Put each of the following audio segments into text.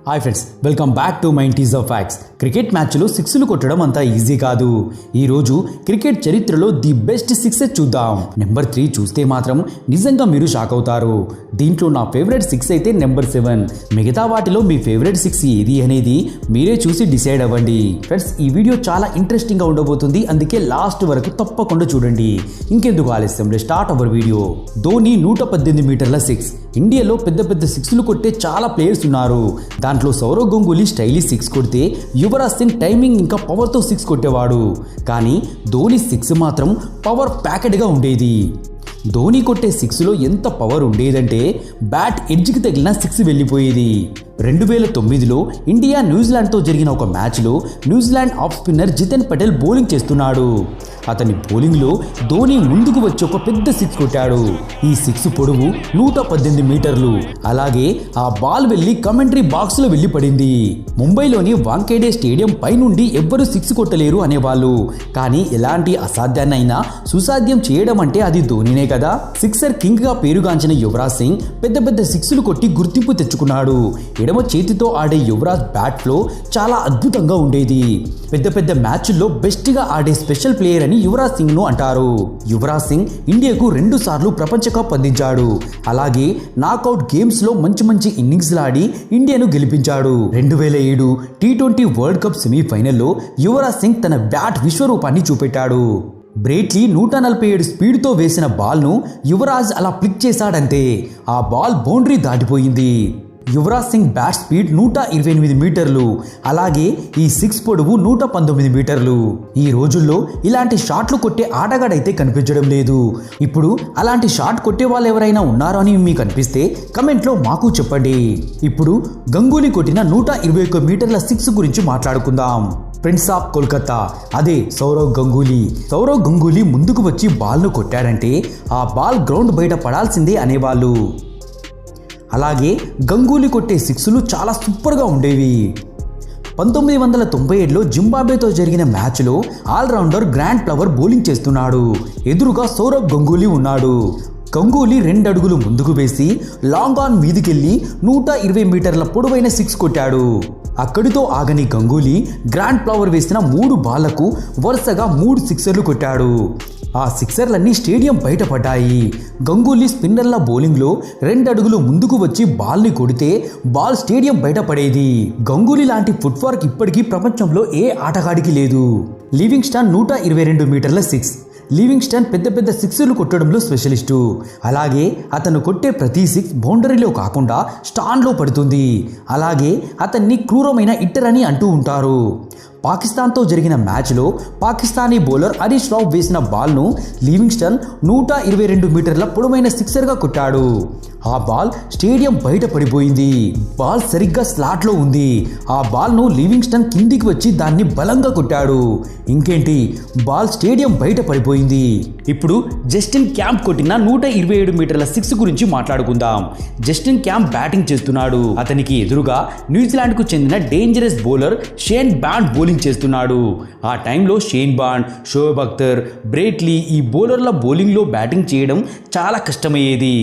Hi friends, welcome back to మైంటీస్ of facts. Cricket మ్యాచ్లో సిక్స్లు కొట్టడం అంత ఈజీ కాదు. ఈరోజు క్రికెట్ చరిత్రలో ది బెస్ట్ సిక్సెస్ చూద్దాం. నెంబర్ 3 చూస్తే మాత్రం నిజంగా మీరు షాక్ అవుతారు. దీంట్లో నా ఫేవరెట్ 6 అయితే నెంబర్ 7. మిగతా వాటిలో మీ ఫేవరెట్ 6 ఏది అనేది మీరే చూసి డిసైడ్ అవ్వండి. ఫ్రెండ్స్, ఈ వీడియో చాలా ఇంట్రెస్టింగ్గా ఉండబోతుంది, అందుకే లాస్ట్ వరకు తప్పకుండా చూడండి. ఇంకెందుకు ఆలస్యం, స్టార్ట్ అవర్ వీడియో. ధోని 118 మీటర్ల 6. ఇండియాలో పెద్ద పెద్ద సిక్స్లు కొట్టే చాలా ప్లేయర్స్ ఉన్నారు. దాంట్లో సౌరవ్ గంగూలీ స్టైలిష్ 6 కొడితే యువరాజ్ సింగ్ టైమింగ్ ఇంకా పవర్తో 6 కొట్టేవాడు. కానీ ధోని 6 మాత్రం పవర్ ప్యాకెట్గా ఉండేది. ధోని కొట్టే 6లో ఎంత పవర్ ఉండేదంటే బ్యాట్ ఎడ్జ్కి తగిలిన 6 వెళ్ళిపోయేది. 2009లో ఇండియా న్యూజిలాండ్తో జరిగిన ఒక మ్యాచ్లో New Zealand off spinner Jeetan Patel bowling చేస్తున్నాడు. అతని బౌలింగ్లో ధోని ముందుకు వచ్చి ఒక పెద్ద 6 కొట్టాడు. ఈ 6 పొడవు 118 మీటర్లు. అలాగే ఆ బాల్ వెళ్లి కమెంటరీ బాక్స్లో వెళ్లి పడింది. ముంబైలోని వాంఖేడే స్టేడియం పైనుండి ఎవ్వరూ 6 కొట్టలేరు అనేవాళ్ళు. కానీ ఎలాంటి అసాధ్యాన్నైనా సుసాధ్యం చేయడం అంటే అది ధోనినే కదా. సిక్సర్ కింగ్ గా పేరుగాంచిన యువరాజ్ సింగ్ పెద్ద పెద్ద 6లు కొట్టి గుర్తింపు తెచ్చుకున్నాడు. ఎడమ చేతితో ఆడే యువరాజ్ బ్యాట్ ఫ్లో చాలా అద్భుతంగా ఉండేది. పెద్ద పెద్ద మ్యాచ్ల్లో బెస్ట్ గా ఆడే స్పెషల్ ప్లేయర్ అని యువరాజ్ సింగ్ ను అంటారు. యువరాజ్ సింగ్ ఇండియాకు 2 సార్లు ప్రపంచ కప్ అందించాడు. అలాగే నాకౌట్ గేమ్స్ లో మంచి ఇన్నింగ్స్ ఆడి ఇండియాను గెలిపించాడు. 2007 T20 వరల్డ్ కప్ సెమీఫైనల్లో యువరాజ్ సింగ్ తన బ్యాట్ విశ్వరూపాన్ని చూపెట్టాడు. బ్రేట్లీ 147 స్పీడ్తో వేసిన బాల్ను యువరాజ్ అలా ప్లిక్ చేశాడంతే ఆ బాల్ బౌండరీ దాటిపోయింది. యువరాజ్ సింగ్ బ్యాట్ స్పీడ్ 128 మీటర్లు. అలాగే ఈ 6 పొడవు 119 మీటర్లు. ఈ రోజుల్లో ఇలాంటి షాట్లు కొట్టే ఆటగాడైతే కనిపించడం లేదు. ఇప్పుడు అలాంటి షాట్ కొట్టే వాళ్ళు ఎవరైనా ఉన్నారో అని మీకు అనిపిస్తే కమెంట్లో మాకు చెప్పండి. ఇప్పుడు గంగూలీ కొట్టిన 121 మీటర్ల 6 గురించి మాట్లాడుకుందాం. ప్రిన్స్ ఆఫ్ కోల్కతా, అదే సౌరవ్ గంగూలీ. సౌరవ్ గంగూలీ ముందుకు వచ్చి బాల్ను కొట్టాడంటే ఆ బాల్ గ్రౌండ్ బయట పడాల్సిందే అనేవాళ్ళు. అలాగే గంగూలీ కొట్టే 6లు చాలా సూపర్గా ఉండేవి. 1997లో జింబాబ్వేతో జరిగిన మ్యాచ్లో ఆల్రౌండర్ గ్రాంట్ ఫ్లవర్ బౌలింగ్ చేస్తున్నాడు. ఎదురుగా సౌరవ్ గంగూలీ ఉన్నాడు. గంగూలీ 2 అడుగులు ముందుకు వేసి లాంగ్ ఆన్ మీదికెళ్లి 120 మీటర్ల పొడవైన 6 కొట్టాడు. అక్కడితో ఆగని గంగూలీ గ్రాంట్ ఫ్లవర్ వేసిన 3 బాళ్లకు వరుసగా 3 సిక్సర్లు కొట్టాడు. ఆ సిక్సర్లన్నీ స్టేడియం బయటపడ్డాయి. గంగూలీ స్పిన్నర్ల బౌలింగ్లో 2 అడుగులు ముందుకు వచ్చి బాల్ని కొడితే బాల్ స్టేడియం బయటపడేది. గంగూలీ లాంటి ఫుట్వర్క్ ఇప్పటికీ ప్రపంచంలో ఏ ఆటగాడికి లేదు. లివింగ్స్టన్ 122 మీటర్ల 6. లివింగ్స్టన్ పెద్ద పెద్ద 6లు కొట్టడంలో స్పెషలిస్టు. అలాగే అతను కొట్టే ప్రతి 6 బౌండరీలో కాకుండా స్టాండ్లో పడుతుంది. అలాగే అతన్ని క్రూరమైన హిట్టర్ అని అంటూ ఉంటారు. పాకిస్తాన్తో జరిగిన మ్యాచ్లో పాకిస్తానీ బౌలర్ హరీష్ రావు వేసిన బాల్ను లివింగ్స్టన్ 122 మీటర్ల పొడవైన 6గా కొట్టాడు. ఆ బాల్ స్టేడియం బయట పడిపోయింది. బాల్ సరిగ్గా స్లాట్లో ఉంది. ఆ బాల్ను లివింగ్స్టన్ కిందికి వచ్చి దాన్ని బలంగా కొట్టాడు. ఇంకేంటి, బాల్ స్టేడియం బయట పడిపోయింది. ఇప్పుడు జస్టిన్ క్యాంప్ కొట్టిన 127 మీటర్ల 6 గురించి మాట్లాడుకుందాం. జస్టిన్ క్యాంప్ బ్యాటింగ్ చేస్తున్నాడు. అతనికి ఎదురుగా న్యూజిలాండ్కు చెందిన dangerous bowler Shane Bond bowling చేస్తున్నాడు. ఆ టైంలో Shane Bond, Shoaib Akhtar, Brett Lee ఈ బౌలర్ల బౌలింగ్లో బ్యాటింగ్ చేయడం చాలా కష్టమయ్యేది.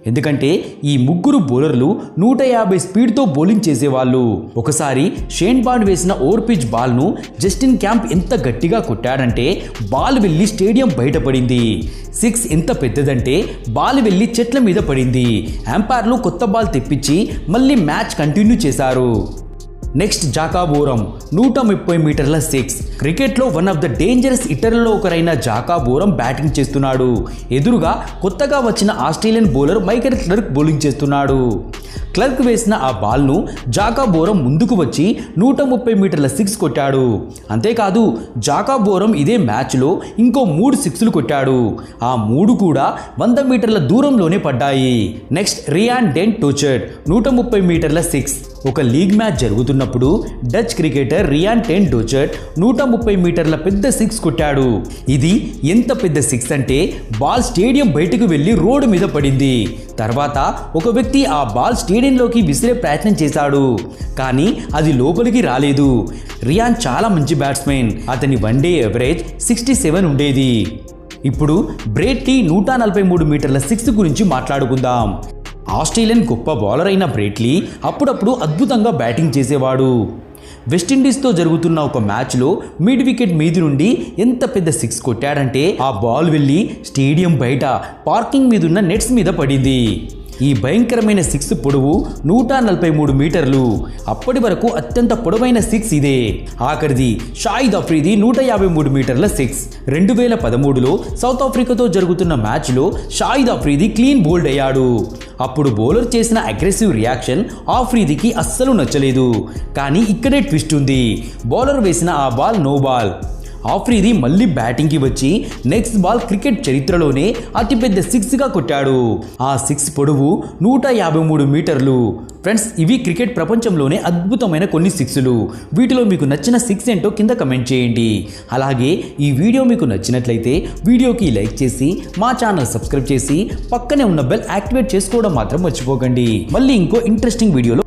ఎందుకంటే ఈ ముగ్గురు బౌలర్లు 150 స్పీడ్తో బౌలింగ్ చేసేవాళ్ళు. ఒకసారి షేన్ బాండ్ వేసిన ఓవర్ పిచ్ బాల్ను జస్టిన్ క్యాంప్ ఎంత గట్టిగా కొట్టాడంటే బాల్ వెళ్ళి స్టేడియం బయటపడింది. 6 ఎంత పెద్దదంటే బాల్ వెళ్ళి చెట్ల మీద పడింది. అంపైర్లు కొత్త బాల్ తెప్పించి మళ్ళీ మ్యాచ్ కంటిన్యూ చేశారు. నెక్స్ట్ జాకాబోరం 130 మీటర్ల 6. క్రికెట్లో వన్ ఆఫ్ ద డేంజరస్ హిట్టర్లలో ఒకరైన జాకాబోరం బ్యాటింగ్ చేస్తున్నాడు. ఎదురుగా కొత్తగా వచ్చిన Australian bowler Michael clerk bowling చేస్తున్నాడు. క్లర్క్ వేసిన ఆ బాల్ను జాకాబోరం ముందుకు వచ్చి 130 మీటర్ల 6 కొట్టాడు. అంతేకాదు జాకాబోరం ఇదే మ్యాచ్లో ఇంకో 3 6లు కొట్టాడు. ఆ 3 కూడా 100 మీటర్ల దూరంలోనే పడ్డాయి. నెక్స్ట్ రియాన్ డెన్ టోచర్డ్ 130 మీటర్ల 6. ఒక లీగ్ మ్యాచ్ జరుగుతున్నప్పుడు డచ్ క్రికెటర్ రియాన్ టెన్ డోచర్డ్ 130 మీటర్ల పెద్ద 6 కొట్టాడు. ఇది ఎంత పెద్ద 6 అంటే బాల్ స్టేడియం బయటకు వెళ్లి రోడ్డు మీద పడింది. తర్వాత ఒక వ్యక్తి ఆ బాల్ స్టేడియంలోకి విసిరే ప్రయత్నం చేశాడు, కానీ అది లోపలికి రాలేదు. రియాన్ చాలా మంచి బ్యాట్స్మెన్. అతని వన్డే ఎవరేజ్ 67 ఉండేది. ఇప్పుడు బ్రేట్లీ 143 మీటర్ల 6 గురించి మాట్లాడుకుందాం. ఆస్ట్రేలియన్ గొప్ప బౌలర్ అయిన బ్రేట్లీ అప్పుడప్పుడు అద్భుతంగా బ్యాటింగ్ చేసేవాడు. వెస్టిండీస్తో జరుగుతున్న ఒక మ్యాచ్లో మిడ్ వికెట్ మీది నుండి ఎంత పెద్ద సిక్స్ కొట్టాడంటే ఆ బాల్ వెళ్ళి స్టేడియం బయట పార్కింగ్ మీదున్న నెట్స్ మీద పడింది. ఈ భయంకరమైన సిక్స్ పొడవు 143 మీటర్లు. అప్పటి వరకు అత్యంత పొడవైన సిక్స్ ఇదే. ఆఖరిది షాహిద్ అఫ్రీది 153 మీటర్ల సిక్స్. 2013లో సౌత్ ఆఫ్రికాతో జరుగుతున్న మ్యాచ్లో షాహిద్ అఫ్రీది క్లీన్ బౌల్డ్ అయ్యాడు. అప్పుడు బౌలర్ చేసిన అగ్రెసివ్ రియాక్షన్ ఆఫ్రీదికి అస్సలు నచ్చలేదు. కానీ ఇక్కడే ట్విస్ట్ ఉంది. బౌలర్ వేసిన ఆ బాల్ నో బాల్. ఆఫ్రీది మళ్ళీ బ్యాటింగ్కి వచ్చి నెక్స్ట్ బాల్ క్రికెట్ చరిత్రలోనే అతిపెద్ద సిక్స్గా కొట్టాడు. ఆ సిక్స్ పొడవు 153 మీటర్లు. ఫ్రెండ్స్, ఇవి క్రికెట్ ప్రపంచంలోనే అద్భుతమైన కొన్ని సిక్స్లు. వీటిలో మీకు నచ్చిన సిక్స్ ఏంటో కింద కమెంట్ చేయండి. అలాగే ఈ వీడియో మీకు నచ్చినట్లయితే వీడియోకి లైక్ చేసి మా ఛానల్ సబ్స్క్రైబ్ చేసి పక్కనే ఉన్న బెల్ యాక్టివేట్ చేసుకోవడం మాత్రం మర్చిపోకండి. మళ్ళీ ఇంకో ఇంట్రెస్టింగ్ వీడియోలో